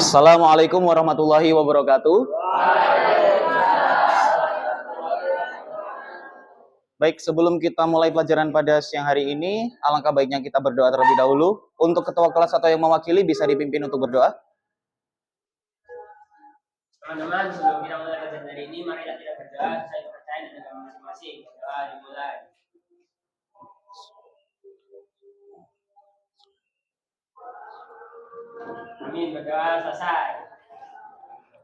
Assalamualaikum warahmatullahi wabarakatuh. Baik, sebelum kita mulai pelajaran pada siang hari ini, alangkah baiknya kita berdoa terlebih dahulu. Untuk ketua kelas atau yang mewakili bisa dipimpin untuk berdoa. Teman-teman, sebelum kita mulai pelajaran hari ini, marilah kita berdoa. Saya percaya dan agama masing-masing. Doa dimulai. Amin, berdoa selesai.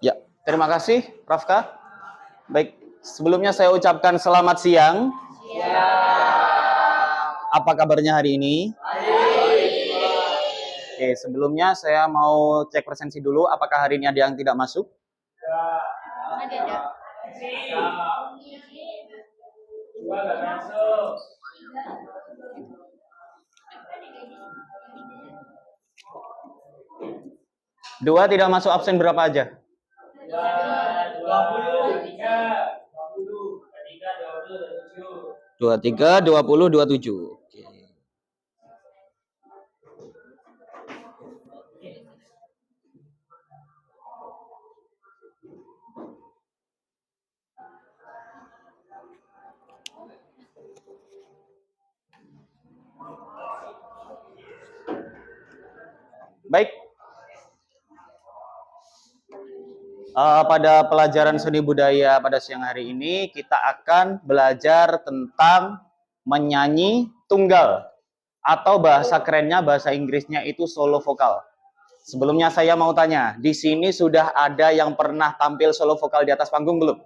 Ya, terima kasih, Rafka. Baik, sebelumnya saya ucapkan selamat siang. Apa kabarnya hari ini? Oke, sebelumnya saya mau cek presensi dulu. Apakah hari ini ada yang tidak masuk? Ada. Dua nggak masuk. Dua tidak masuk, absen berapa aja? 20, 3, 20, 23, 23, 20, 27. 20, 27. Oke. Baik. Pada pelajaran seni budaya pada siang hari ini kita akan belajar tentang menyanyi tunggal atau bahasa kerennya, bahasa Inggrisnya itu solo vokal. Sebelumnya saya mau tanya, di sini sudah ada yang pernah tampil solo vokal di atas panggung belum?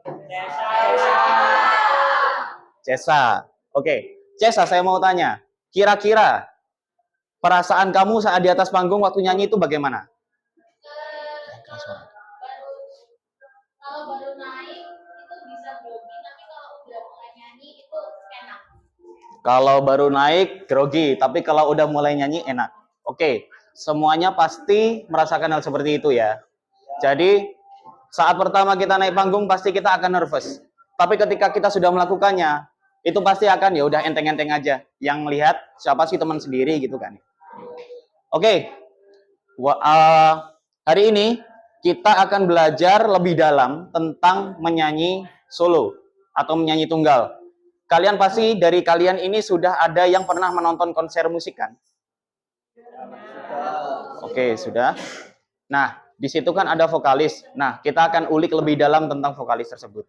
Cesa. Oke, Cesa, saya mau tanya, kira-kira perasaan kamu saat di atas panggung waktu nyanyi itu bagaimana? Kalau baru naik itu bisa grogi, tapi kalau udah mulai nyanyi itu enak. Kalau baru naik grogi, tapi kalau udah mulai nyanyi enak. Oke, semuanya pasti merasakan hal seperti itu ya. Jadi saat pertama kita naik panggung pasti kita akan nervous. Tapi ketika kita sudah melakukannya, itu pasti akan ya udah enteng-enteng aja. Yang lihat siapa sih teman sendiri gitu kan. Oke, hari ini kita akan belajar lebih dalam tentang menyanyi solo atau menyanyi tunggal. Kalian pasti dari kalian ini sudah ada yang pernah menonton konser musik kan? Oke, sudah. Nah, di situ kan ada vokalis. Nah, kita akan ulik lebih dalam tentang vokalis tersebut.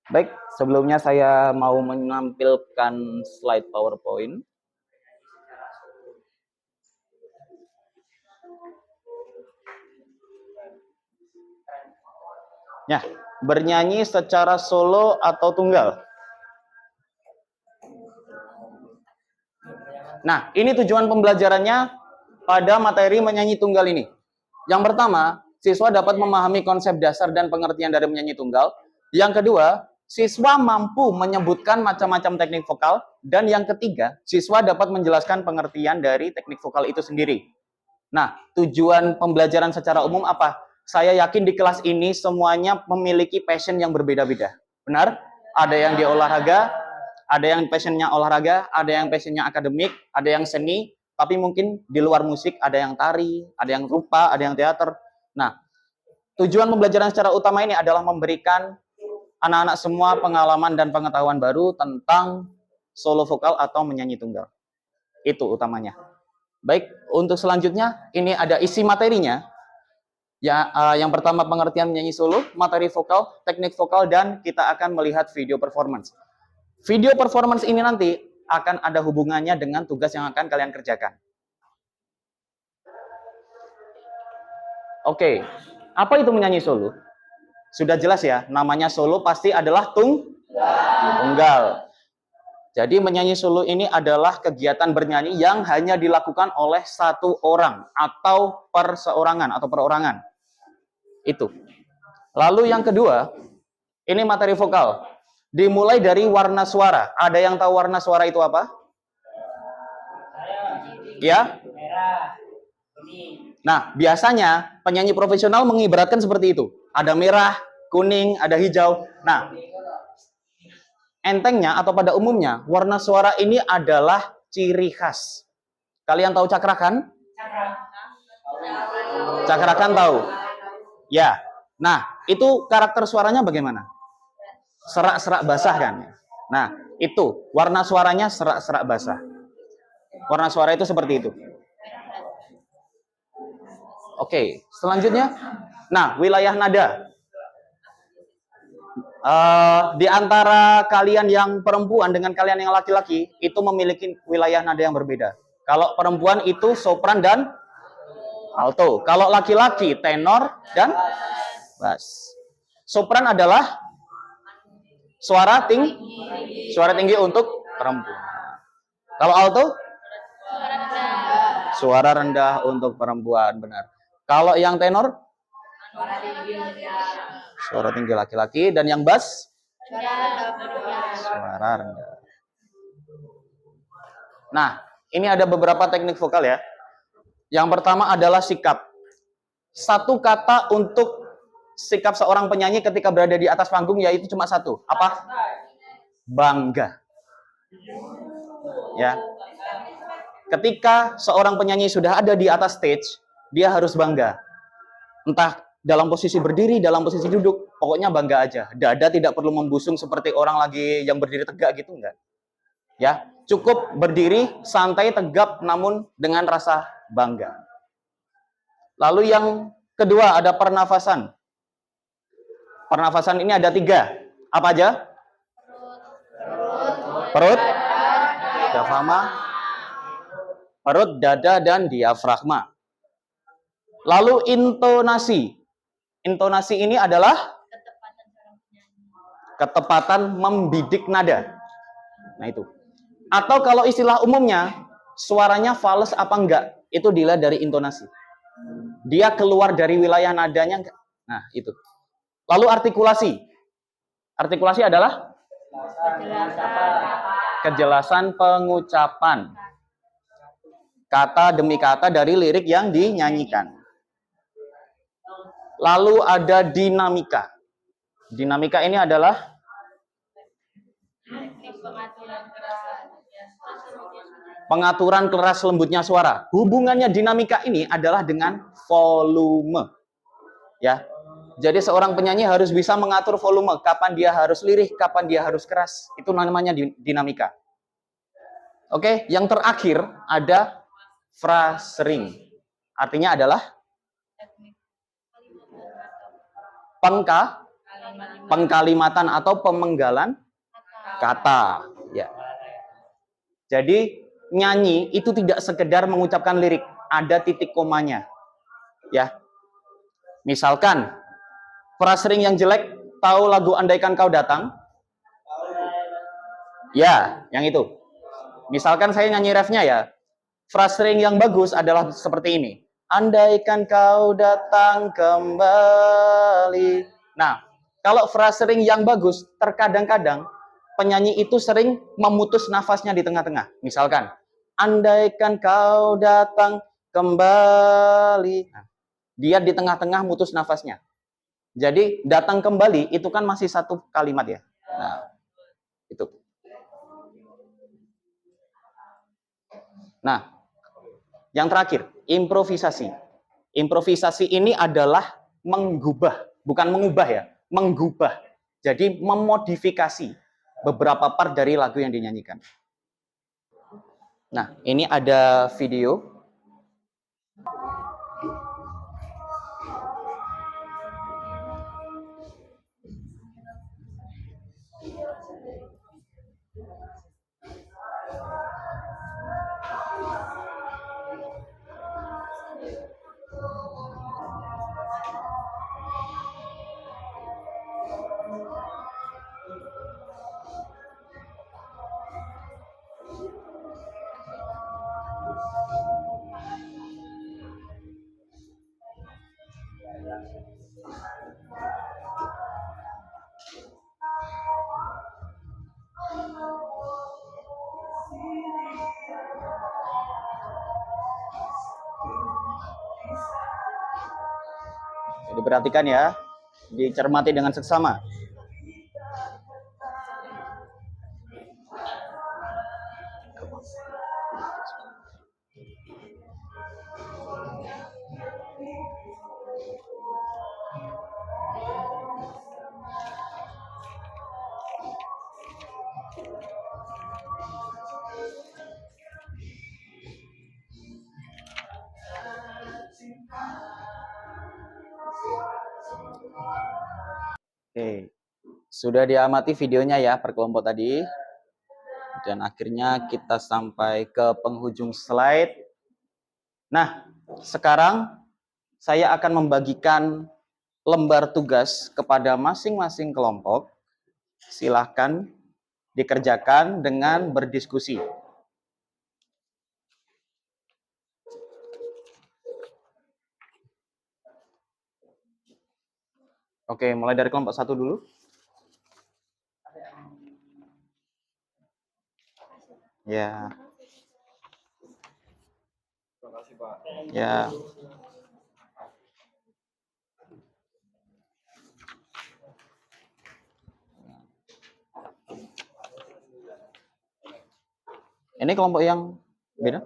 Baik, sebelumnya saya mau menampilkan slide PowerPoint. Ya, bernyanyi secara solo atau tunggal. Nah, ini tujuan pembelajarannya pada materi menyanyi tunggal ini. Yang pertama, siswa dapat memahami konsep dasar dan pengertian dari menyanyi tunggal. Yang kedua, siswa mampu menyebutkan macam-macam teknik vokal. Dan yang ketiga, siswa dapat menjelaskan pengertian dari teknik vokal itu sendiri. Nah, tujuan pembelajaran secara umum apa? Saya yakin di kelas ini semuanya memiliki passion yang berbeda-beda. Benar? Ada yang di olahraga, ada yang passionnya olahraga, ada yang passionnya akademik, ada yang seni, tapi mungkin di luar musik ada yang tari, ada yang rupa, ada yang teater. Nah, tujuan pembelajaran secara utama ini adalah memberikan anak-anak semua pengalaman dan pengetahuan baru tentang solo vokal atau menyanyi tunggal. Itu utamanya. Baik, untuk selanjutnya ini ada isi materinya. Ya, yang pertama pengertian menyanyi solo, materi vokal, teknik vokal, dan kita akan melihat video performance. Video performance ini nanti akan ada hubungannya dengan tugas yang akan kalian kerjakan. Oke, apa itu menyanyi solo? Sudah jelas ya, namanya solo pasti adalah tunggal. Jadi menyanyi solo ini adalah kegiatan bernyanyi yang hanya dilakukan oleh satu orang atau perseorangan atau perorangan. Itu. Lalu yang kedua, ini materi vokal. Dimulai dari warna suara. Ada yang tahu warna suara itu apa? Ya? Merah, kuning. Nah, biasanya penyanyi profesional mengibaratkan seperti itu. Ada merah, kuning, ada hijau. Nah, entengnya atau pada umumnya, warna suara ini adalah ciri khas. Kalian tahu cakra kan? Cakra. Cakrakan tahu? Ya. Nah, itu karakter suaranya bagaimana? Serak-serak basah kan? Nah, itu warna suaranya serak-serak basah. Warna suara itu seperti itu. Oke, selanjutnya. Nah, wilayah nada. Di antara kalian yang perempuan dengan kalian yang laki-laki itu memiliki wilayah nada yang berbeda. Kalau perempuan itu sopran dan alto. Kalau laki-laki tenor dan bass. Sopran adalah suara tinggi untuk perempuan. Kalau alto suara rendah untuk perempuan, benar. Kalau yang tenor suara tinggi laki-laki, dan yang bass suara rendah. Nah, ini ada beberapa teknik vokal ya. Yang pertama adalah sikap. Satu kata untuk sikap seorang penyanyi ketika berada di atas panggung yaitu cuma satu. Apa? Bangga. Ya. Ketika seorang penyanyi sudah ada di atas stage, dia harus bangga. Entah dalam posisi berdiri, dalam posisi duduk, pokoknya bangga aja. Dada tidak perlu membusung seperti orang lagi yang berdiri tegak gitu, enggak. Ya, cukup berdiri, santai, tegap, namun dengan rasa bangga. Lalu yang kedua ada pernafasan. Pernafasan ini ada 3. Apa aja? Perut, diafragma, perut, dada, dan diafragma. Lalu intonasi. Intonasi ini adalah ketepatan membidik nada. Nah itu. Atau kalau istilah umumnya, suaranya fals apa enggak, itu dilihat dari intonasi. Dia keluar dari wilayah nadanya enggak? Nah itu. Lalu artikulasi. Artikulasi adalah kejelasan pengucapan. Kata demi kata dari lirik yang dinyanyikan. Lalu ada dinamika. Dinamika ini adalah pengaturan keras lembutnya suara. Hubungannya dinamika ini adalah dengan volume. Ya. Jadi seorang penyanyi harus bisa mengatur volume, kapan dia harus lirih, kapan dia harus keras. Itu namanya dinamika. Oke, yang terakhir ada phrasing. Artinya adalah pengkalimatan atau pemenggalan kata. Ya. Jadi nyanyi itu tidak sekedar mengucapkan lirik, ada titik komanya. Ya. Misalkan phrasing yang jelek, tahu lagu Andaikan Kau Datang? Ya, yang itu. Misalkan saya nyanyi refnya ya. Phrasing yang bagus adalah seperti ini. Andaikan kau datang kembali. Nah, kalau phrasing yang bagus, terkadang-kadang penyanyi itu sering memutus nafasnya di tengah-tengah. Misalkan, andaikan kau datang kembali. Nah, dia di tengah-tengah mutus nafasnya. Jadi, datang kembali itu kan masih satu kalimat ya. Nah, itu. Nah, yang terakhir, improvisasi. Improvisasi ini adalah mengubah, bukan mengubah ya, mengubah. Jadi, memodifikasi beberapa part dari lagu yang dinyanyikan. Nah, ini ada video. Jadi perhatikan ya, dicermati dengan seksama. Oke, sudah diamati videonya ya per kelompok tadi. Dan akhirnya kita sampai ke penghujung slide. Nah, sekarang saya akan membagikan lembar tugas kepada masing-masing kelompok. Silahkan dikerjakan dengan berdiskusi. Oke, mulai dari kelompok 1 dulu. Ya. Terima kasih, Pak. Ya. Ini kelompok yang beda?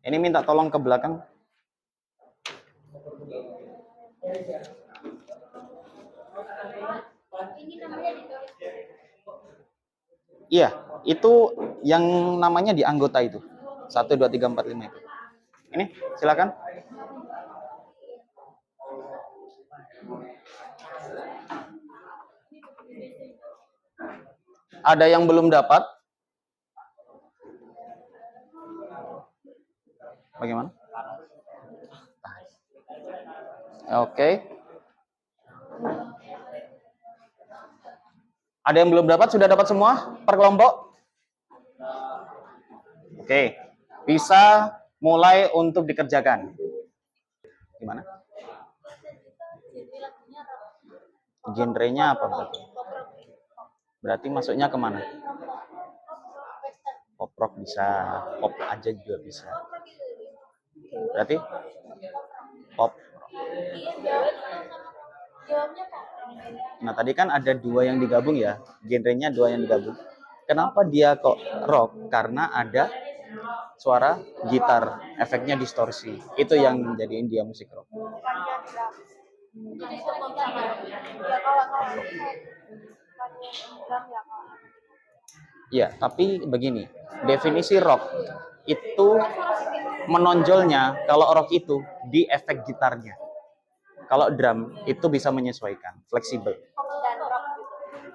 Ini minta tolong ke belakang. Iya, itu yang namanya di anggota itu. 1, 2, 3, 4, 5 itu. Ini, silakan. Ada yang belum dapat? Bagaimana? Oke. Ada yang belum dapat? Sudah dapat semua per kelompok? Oke. Bisa mulai untuk dikerjakan. Gimana? Genrenya apa berarti? Berarti masuknya kemana? Pop rock bisa, pop aja juga bisa. Berarti pop. Nah, tadi kan ada 2 yang digabung ya, genrenya 2 yang digabung. Kenapa dia kok rock? Karena ada suara gitar, efeknya distorsi. Itu yang menjadiin dia musik rock. Ya, tapi begini, definisi rock itu menonjolnya kalau rock itu di efek gitarnya. Kalau drum itu bisa menyesuaikan, fleksibel.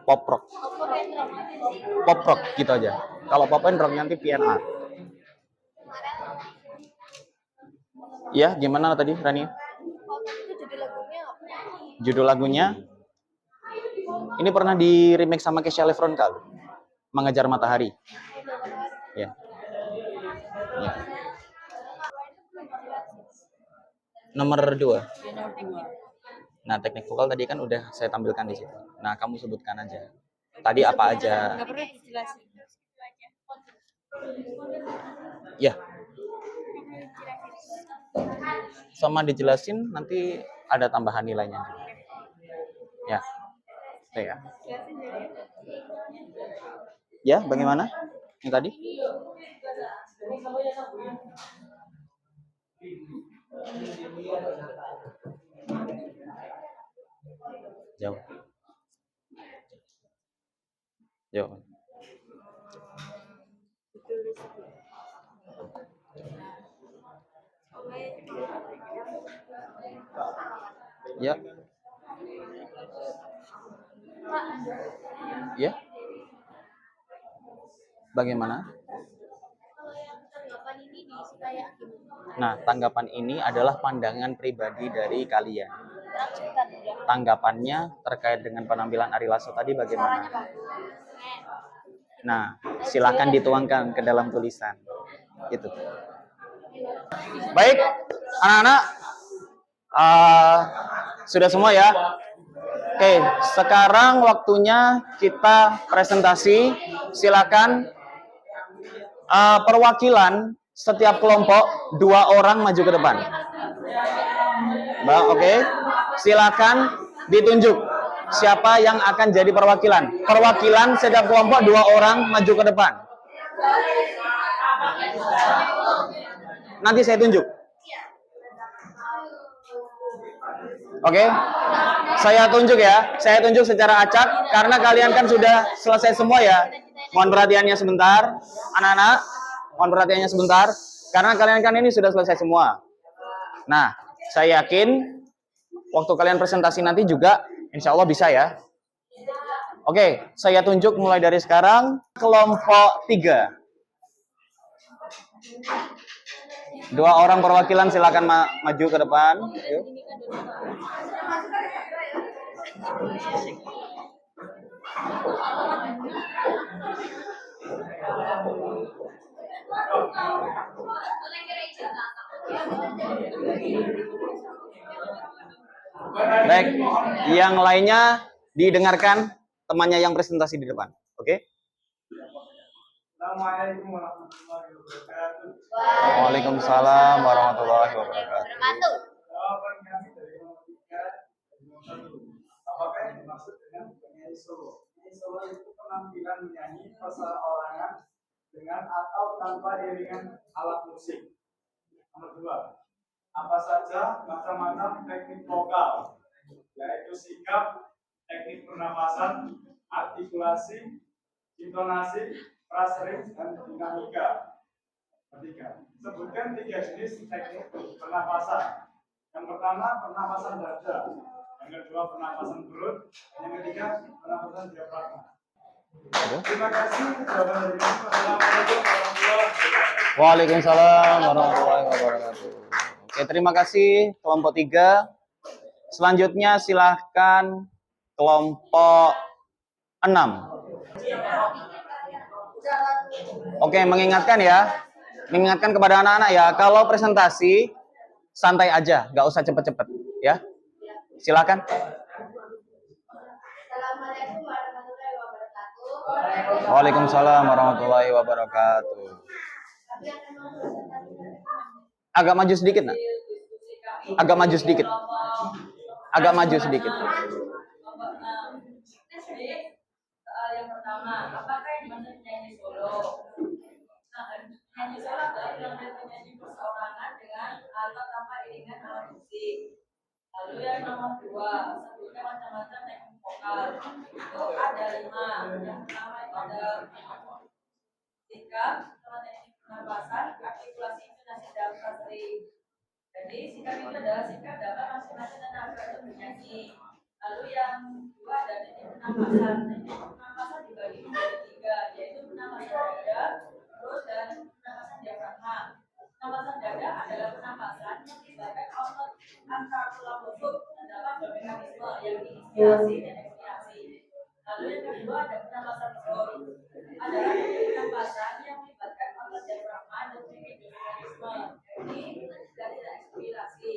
Pop rock. Pop rock gitu aja. Kalau pop and rock nanti PNR. Ya, gimana tadi Rani? Judul lagunya ini pernah di remake sama Kesha Lefron kali. Mengejar Matahari. Ya. Ya. Nomor 2. Nah, teknik vokal tadi kan udah saya tampilkan di situ. Nah, kamu sebutkan aja. Tadi apa aja? Nggak perlu dijelasin. Ya. Sama dijelasin nanti ada tambahan nilainya juga. Ya. Ya. Ya, bagaimana? Yang tadi? Jauh. Jauh. Ya. Ya. Bagaimana? Nah, tanggapan ini adalah pandangan pribadi dari kalian. Tanggapannya terkait dengan penampilan Ari Lasso tadi bagaimana? Nah, silakan dituangkan ke dalam tulisan. Itu. Baik, anak-anak, sudah semua ya? Oke, sekarang waktunya kita presentasi. Silakan perwakilan setiap kelompok 2 orang maju ke depan. Oke, silakan ditunjuk siapa yang akan jadi perwakilan. Perwakilan setiap kelompok 2 orang maju ke depan. Nanti saya tunjuk. Oke, saya tunjuk ya. Saya tunjuk secara acak karena kalian kan sudah selesai semua ya. Mohon perhatiannya sebentar, anak-anak. Mohon perhatiannya sebentar, karena kalian kan ini sudah selesai semua. Nah, saya yakin waktu kalian presentasi nanti juga, insya Allah bisa ya. Oke, saya tunjuk mulai dari sekarang, kelompok 3. 2 orang perwakilan silakan maju ke depan. Yuk. Baik, yang lainnya didengarkan temannya yang presentasi di depan. Oke? Assalamualaikum warahmatullahi wabarakatuh. Waalaikumsalam warahmatullahi wabarakatuh. Jawaban kami dari nomor 3 dan nomor 1. Apakah yang dimaksud dengan penyanyi solo? Penyanyi solo itu penampilan menyanyi perseorangan dengan atau tanpa iringan alat musik. Nomor 2. Apa saja macam-macam teknik vokal, yaitu sikap, teknik pernapasan, artikulasi, intonasi, frasering, dan dinamika. Ketiga, sebutkan 3 jenis teknik pernapasan. Yang pertama, pernapasan dada. Yang kedua, pernapasan perut. Yang ketiga, pernapasan diafragma. Terima kasih. Jawaban dari kami. Assalamualaikum warahmatullahi wabarakatuh. Waalaikumsalam warahmatullahi wabarakatuh. Oke, terima kasih kelompok 3. Selanjutnya silahkan kelompok 6. Oke, mengingatkan kepada anak-anak ya, kalau presentasi santai aja, nggak usah cepet-cepet ya. Silakan. Assalamualaikum warahmatullahi wabarakatuh. Waalaikumsalam warahmatullahi wabarakatuh. Agak maju sedikit, nak. Agak maju sedikit. Agak maju sedikit. Yang pertama, apakah yang dimaksud penyanyi solo? Nah, penyanyi solo adalah yang penyanyi perseorangan dengan atau tanpa iringan alat musik. Lalu yang nomor 2, sebutkan macam-macam teknik vokal. Itu ada 5. Yang pertama itu ada sikap, teknik pernapasan, artikulasi, intonasi, dan frasering. Jadi sikap itu adalah sikap dapat masing-masing tenaga untuk bernyanyi. Lalu yang 2 ada teknik pernapasan. Teknik pernapasan dibagi menjadi 3, yaitu pernapasan dada, perut, dan pernapasan diafragma. Pernapasan dada adalah pernapasan yang melibatkan otot antara tulang rusuk dan dapat bermekanisme yang inspirasi dan ekspirasi. Lalu yang kedua ada pernapasan perut. Adalah teknik pernapasan yang melibatkan otot diafragma dan mekanisme yakni inspirasi dan ekspirasi.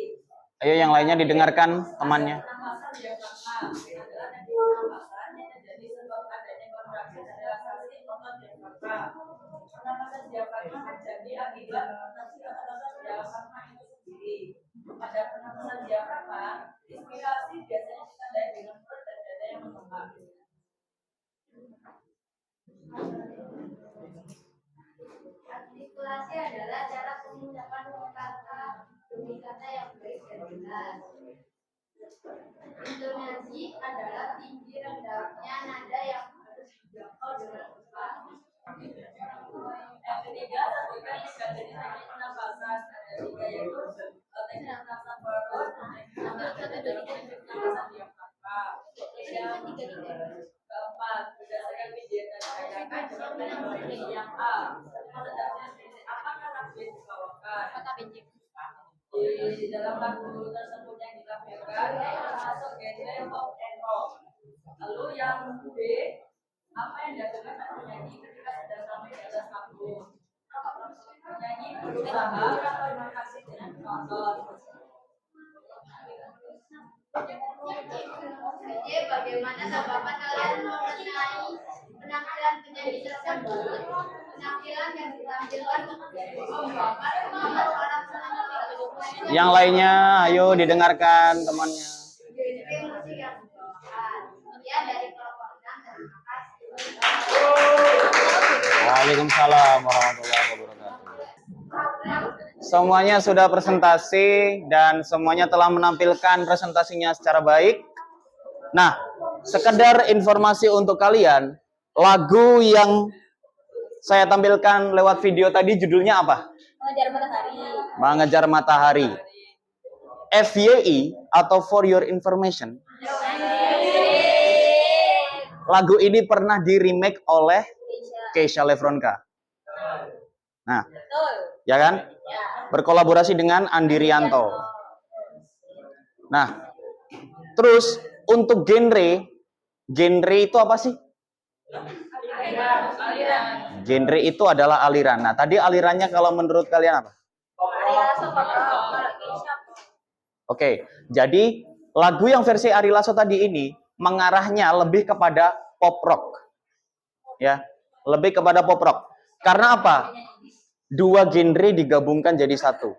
Ayo yang lainnya didengarkan temannya. Pernapasan diafragma adalah teknik pernapasan yang terjadi sebab adanya kontraksi dan relaksasi otot diafragma. Pernapasan diafragma terjadi akibat kontraksi otot diafragma itu sendiri. Pada pernapasan diafragma, inspirasi biasanya ditandai dengan perut dan dada yang mengembang. Artikulasi adalah cara pengucapan kata demi kata yang baik dan jelas. Intonasi adalah tinggi rendahnya nada yang harus dijangkau dengan tepat. Yang ketiga, sebutkan 3 jenis teknik pernapasan. Ada 3 yaitu teknik pernapasan perut, teknik pernapasan diafragma. Yang keempat, berdasarkan video yang ditanyakan, jawaban yang benar yang A. Apakah lagu yang dibawakan? Di dalam lagu tersebut yang ditampilkan termasuk genre pop and rock. Lalu yang B, apa yang dilakukan penyanyi ketika sedang sampai di atas panggung? Penyanyi berusaha atau terima kasih dengan penonton. Jadi bagaimana tanggapan kalian mengenai penampilan penyanyi tersebut? Penampilan yang ditampilkan menggambar para penonton. Yang lainnya, ayo didengarkan temannya. Ya, dari kelompok 6, terima kasih. Waalaikumsalam warahmatullahi wabarakatuh. Semuanya sudah presentasi dan semuanya telah menampilkan presentasinya secara baik. Nah, sekedar informasi untuk kalian, lagu yang saya tampilkan lewat video tadi judulnya apa? Mengejar matahari. Mengejar Matahari. FYI atau For Your Information. Lagu ini pernah di remake oleh Keisha Lefronka. Nah, Betul. ya kan? Berkolaborasi dengan Andi Rianto. Nah, terus untuk genre itu apa sih? Aliran. Genre itu adalah aliran. Nah, tadi alirannya kalau menurut kalian apa? Oke, jadi lagu yang versi Ari Lasso tadi ini mengarahnya lebih kepada pop rock. Ya, lebih kepada pop rock. Karena apa? Dua genre digabungkan jadi satu.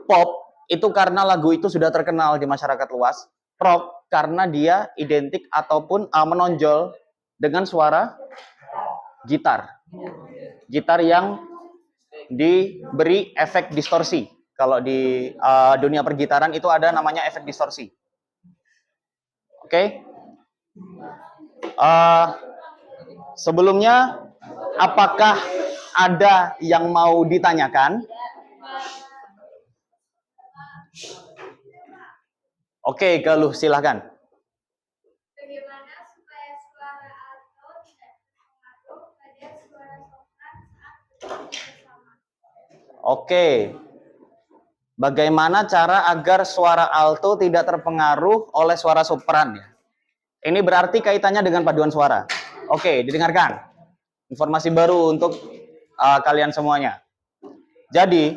Pop itu karena lagu itu sudah terkenal di masyarakat luas. Rock karena dia identik ataupun menonjol dengan suara gitar. Gitar yang diberi efek distorsi. Kalau di dunia pergitaran itu ada namanya efek distorsi. Oke? Sebelumnya, apakah ada yang mau ditanyakan? Oke, Galuh, silahkan. Bagaimana supaya suara alto tidak terpengaruh pada suara sopran saat bersama? Oke. Bagaimana cara agar suara alto tidak terpengaruh oleh suara sopran ya? Ini berarti kaitannya dengan paduan suara. Oke, didengarkan. Informasi baru untuk kalian semuanya. Jadi,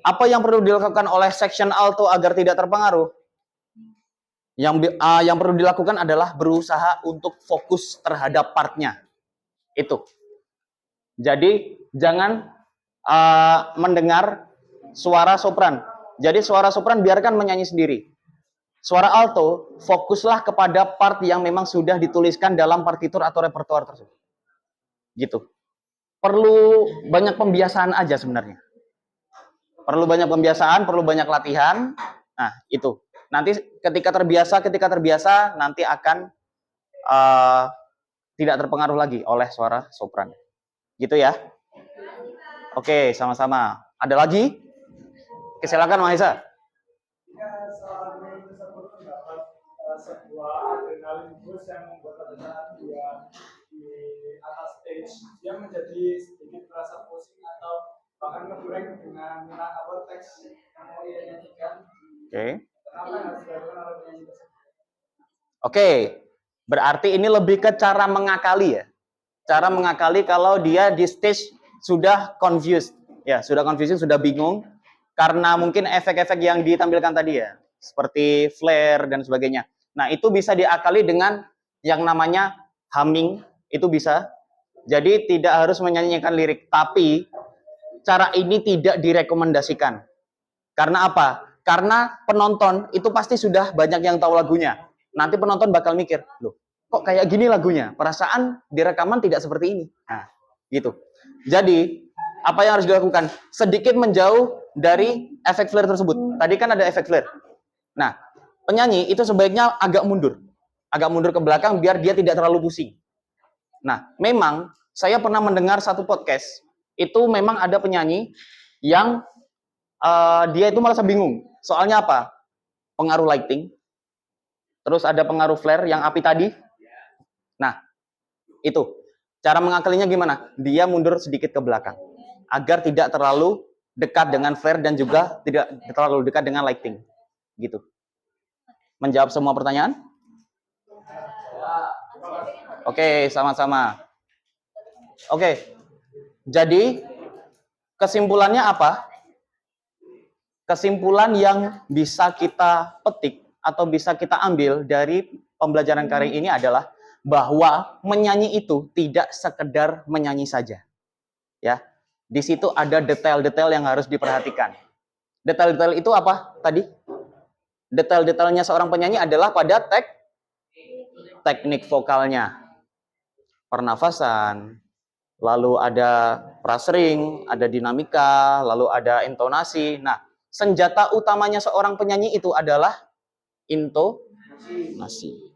apa yang perlu dilakukan oleh section alto agar tidak terpengaruh? Yang perlu dilakukan adalah berusaha untuk fokus terhadap partnya. Itu. Jadi, jangan mendengar suara sopran. Jadi suara sopran biarkan menyanyi sendiri. Suara alto, fokuslah kepada part yang memang sudah dituliskan dalam partitur atau repertoire tersebut. Gitu. Perlu banyak pembiasaan aja sebenarnya. Perlu banyak pembiasaan, perlu banyak latihan. Nah, itu. Nanti ketika terbiasa nanti akan tidak terpengaruh lagi oleh suara sopran. Gitu ya. Oke, sama-sama. Ada lagi? Silakan Mahesa. Jika seorang pemain tersebut mendapat sebuah adrenalin boost yang membuat pada dia di atas stage, dia menjadi sedikit merasa pusing atau bahkan ngeblank dengan teks yang mau ia nyanyikan. Oke. Kenapa yang harus dilakukan oleh penyanyi tersebut? Oke, berarti ini lebih ke cara mengakali ya. Cara mengakali kalau dia di stage sudah confused. Ya, sudah confusing, sudah bingung. Karena mungkin efek-efek yang ditampilkan tadi ya. Seperti flare dan sebagainya. Nah, itu bisa diakali dengan yang namanya humming. Itu bisa. Jadi tidak harus menyanyikan lirik. Tapi cara ini tidak direkomendasikan. Karena apa? Karena penonton itu pasti sudah banyak yang tahu lagunya. Nanti penonton bakal mikir, loh, kok kayak gini lagunya? Perasaan di rekaman tidak seperti ini. Nah, gitu. Jadi, apa yang harus dilakukan? Sedikit menjauh dari efek flare tersebut. Tadi kan ada efek flare. Nah, penyanyi itu sebaiknya agak mundur. Agak mundur ke belakang biar dia tidak terlalu pusing. Nah, memang saya pernah mendengar satu podcast. Itu memang ada penyanyi yang dia itu merasa bingung. Soalnya apa? Pengaruh lighting. Terus ada pengaruh flare yang api tadi. Nah, itu. Cara mengakalinya gimana? Dia mundur sedikit ke belakang. Agar tidak terlalu dekat dengan flare dan juga tidak terlalu dekat dengan lighting. Gitu. Menjawab semua pertanyaan? Oke, sama-sama. Oke. Jadi, kesimpulannya apa? Kesimpulan yang bisa kita petik atau bisa kita ambil dari pembelajaran kali ini adalah bahwa menyanyi itu tidak sekedar menyanyi saja. Ya. Di situ ada detail-detail yang harus diperhatikan. Detail-detail itu apa tadi? Detail-detailnya seorang penyanyi adalah pada teknik vokalnya. Pernafasan, lalu ada prasering, ada dinamika, lalu ada intonasi. Nah, senjata utamanya seorang penyanyi itu adalah intonasi.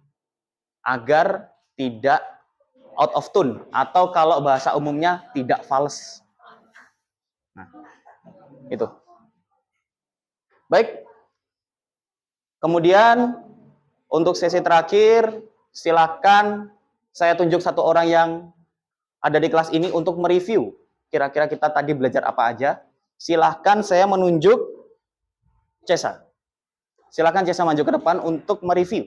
Agar tidak out of tune, atau kalau bahasa umumnya tidak fals. Nah, itu. Baik. Kemudian untuk sesi terakhir, silakan saya tunjuk satu orang yang ada di kelas ini untuk mereview. Kira-kira kita tadi belajar apa aja. Silahkan saya menunjuk Cesa. Silahkan Cesa maju ke depan untuk mereview.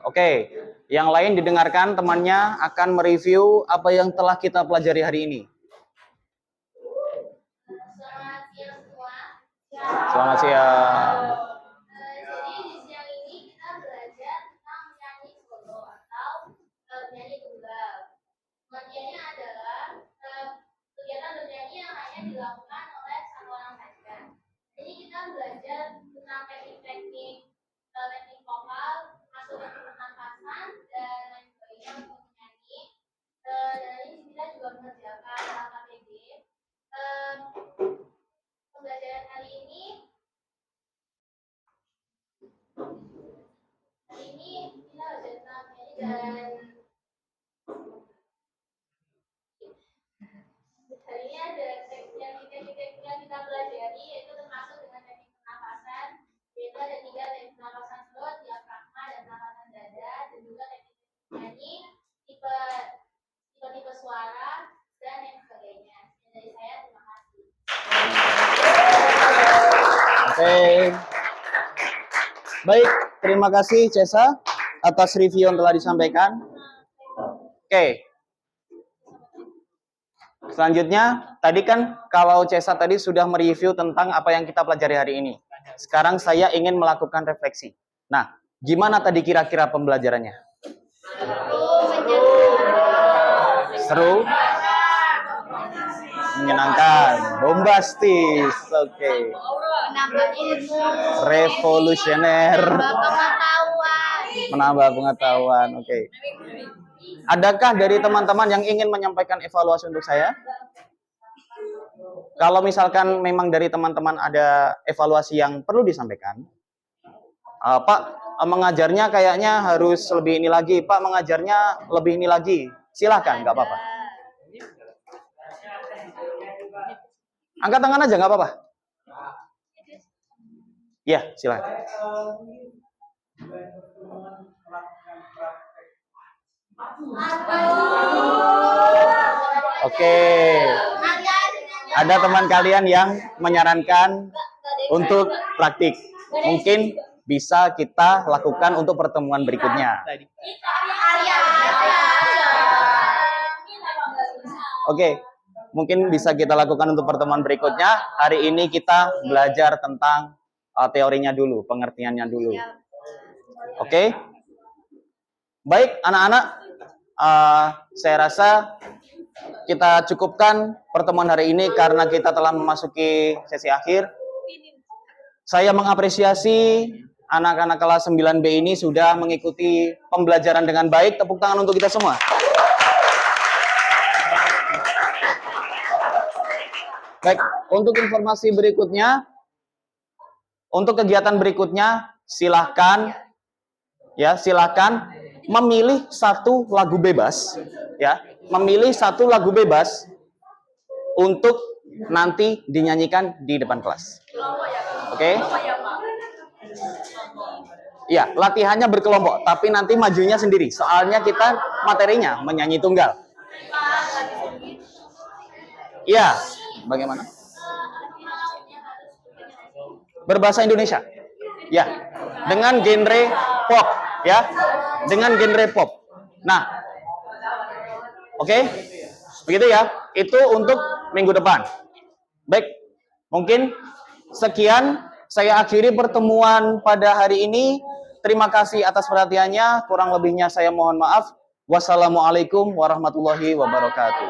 Oke, yang lain didengarkan, temannya akan mereview apa yang telah kita pelajari hari ini. Selamat siang semua. Selamat siang. Jadi di siang ini kita belajar tentang menyanyi solo atau menyanyi tunggal. Pengertiannya adalah kegiatan bernyanyi yang hanya dilakukan oleh satu orang saja. Jadi kita belajar tentang teknik-teknik vokal, masuk ke pernapasan dan lain sebagainya untuk menyanyi. Dan ini kita juga mengerjakan LKPD. Pembelajaran hari ini kita belajar tentang menyanyi dan hari ini ada teknik-teknik yang kita pelajari, yaitu termasuk dengan teknik pernapasan, yaitu ada 3 teknik pernapasan perut, diafragma, dan pernapasan dada, dan juga teknik menyanyi, tipe suara, dan lain sebagainya. Dari saya, terima kasih. Oke. Baik, terima kasih Cesa atas review yang telah disampaikan. Oke. Selanjutnya, tadi kan kalau Cesa tadi sudah mereview tentang apa yang kita pelajari hari ini. Sekarang saya ingin melakukan refleksi. Nah, gimana tadi kira-kira pembelajarannya? Seru? Menyenangkan, bombastis, oke. Menambah ilmu, Revolusioner, menambah pengetahuan, oke. Adakah dari teman-teman yang ingin menyampaikan evaluasi untuk saya? Kalau misalkan memang dari teman-teman ada evaluasi yang perlu disampaikan, Pak, mengajarnya kayaknya harus lebih ini lagi, Pak, mengajarnya lebih ini lagi, silahkan, nggak apa-apa. Angkat tangan aja, nggak apa-apa. Ya, silakan. Oke. Ada teman kalian yang menyarankan untuk praktik. Mungkin bisa kita lakukan untuk pertemuan berikutnya. Oke. Mungkin bisa kita lakukan untuk pertemuan berikutnya. Hari ini kita belajar tentang teorinya dulu, pengertiannya dulu. Oke? Baik, anak-anak. Saya rasa kita cukupkan pertemuan hari ini karena kita telah memasuki sesi akhir. Saya mengapresiasi anak-anak kelas 9B ini sudah mengikuti pembelajaran dengan baik. Tepuk tangan untuk kita semua. Baik, untuk informasi berikutnya, untuk kegiatan berikutnya, silahkan memilih satu lagu bebas, memilih satu lagu bebas untuk nanti dinyanyikan di depan kelas. Oke? Ya, latihannya berkelompok, tapi nanti majunya sendiri. Soalnya kita materinya menyanyi tunggal. Ya. Bagaimana? Berbahasa Indonesia. Ya. Dengan genre pop, ya. Dengan genre pop. Nah. Oke? Begitu ya. Itu untuk minggu depan. Baik. Mungkin sekian saya akhiri pertemuan pada hari ini. Terima kasih atas perhatiannya. Kurang lebihnya saya mohon maaf. Wassalamualaikum warahmatullahi wabarakatuh.